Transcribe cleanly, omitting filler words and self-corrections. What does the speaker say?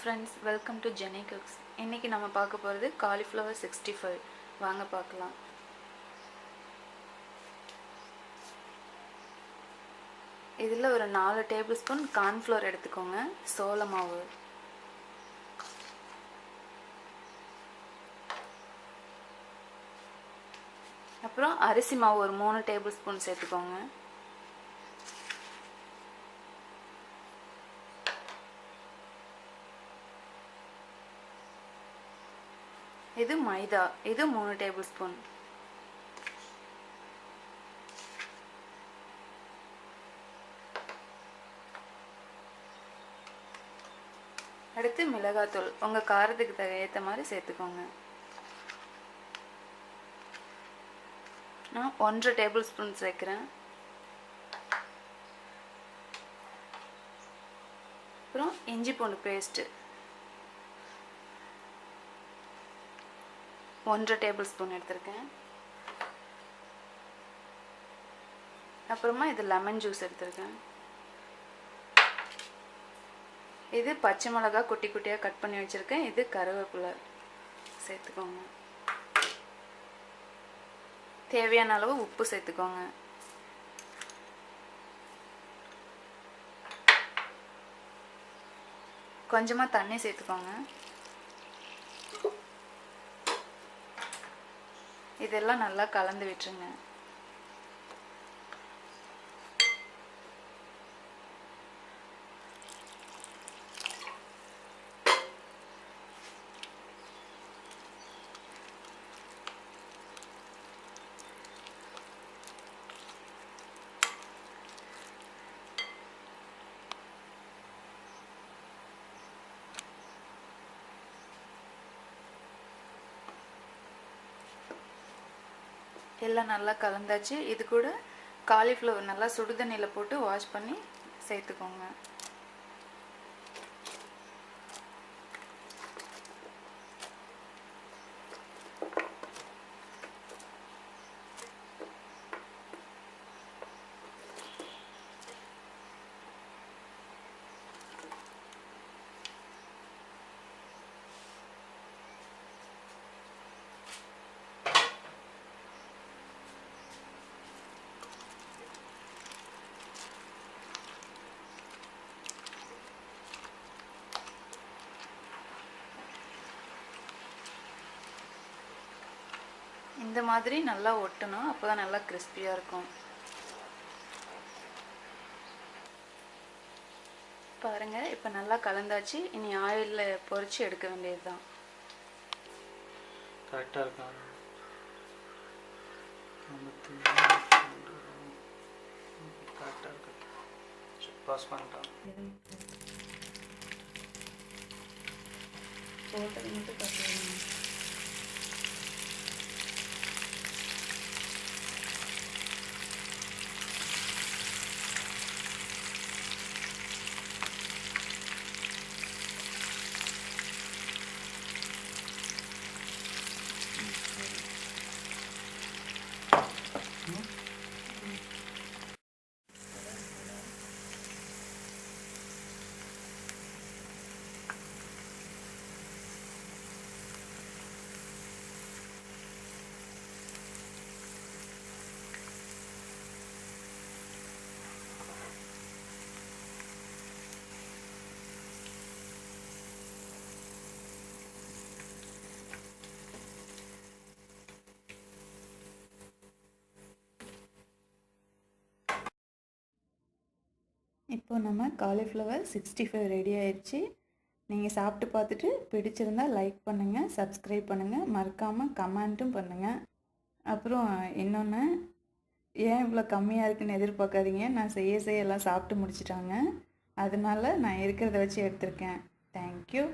friends, welcome to Jenny Cooks. இன்னைக்கு நம்ம பார்க்க போறது cauliflower 65. வாங்க பார்க்கலாம். இதில் ஒரு 4 டேபிள்ஸ்பூன் கார்ன்ஃப்ளவர் எடுத்துக்கோங்க. சோள மாவு, அப்புறம் அரிசி மாவு ஒரு 3 டேபிள்ஸ்பூன் சேர்த்துக்கோங்க. இது மைதா, இது 3 டேபிள்ஸ்பூன். அடுத்து மிளகாத்தூள் உங்கள் காரத்துக்கு ஏற்ற மாதிரி சேர்த்துக்கோங்க. நான் 1 டேபிள்ஸ்பூன் சேர்க்குறேன். அப்புறம் இஞ்சி பூண்டு பேஸ்ட்டு 1 டேபிள்ஸ்பூன் எடுத்திருக்கேன். அப்புறமா இது லெமன் ஜூஸ் எடுத்திருக்கேன். இது பச்சை மிளகா குட்டி குட்டியாக கட் பண்ணி வச்சுருக்கேன். இது கருவேப்பிலை சேர்த்துக்கோங்க. தேவையான அளவு உப்பு சேர்த்துக்கோங்க. கொஞ்சமாக தண்ணி சேர்த்துக்கோங்க. இதெல்லாம் நல்லா கலந்து விட்டுருங்க. எல்லாம் நல்லா கலந்தாச்சு. இது கூட காலிஃப்ளவர் நல்லா சுடுதண்ணியில் போட்டு வாஷ் பண்ணி சேர்த்துக்கோங்க. இந்த மாதிரி நல்லா ஒட்டணும், அப்போ தான் நல்லா கிறிஸ்பியாக இருக்கும். பாருங்கள், இப்போ நல்லா கலந்தாச்சு. இனி ஆயிலில் பொரிச்சு எடுக்க வேண்டியது தான். கரெக்டாக இருக்கும். கரெக்டாக இருக்கு. பாஸ் பண்ணிட்டோம். போட்டது மட்டும் பார்த்துக்கணும். இப்போ நம்ம காலிஃப்ளவர் 65 ரெடி ஆயிடுச்சு. நீங்கள் சாப்பிட்டு பார்த்துட்டு பிடிச்சிருந்தா லைக் பண்ணுங்கள், சப்ஸ்கிரைப் பண்ணுங்கள், மறக்காமல் கமெண்ட்டும் பண்ணுங்கள். அப்புறம் இன்னொன்று, ஏன் இவ்வளோ கம்மியாக இருக்குன்னு எதிர்பார்க்காதீங்க. நான் செய்ய எல்லாம் சாப்பிட்டு முடிச்சிட்டாங்க. அதனால நான் இருக்கிறத வச்சு எடுத்திருக்கேன். தேங்க்யூ.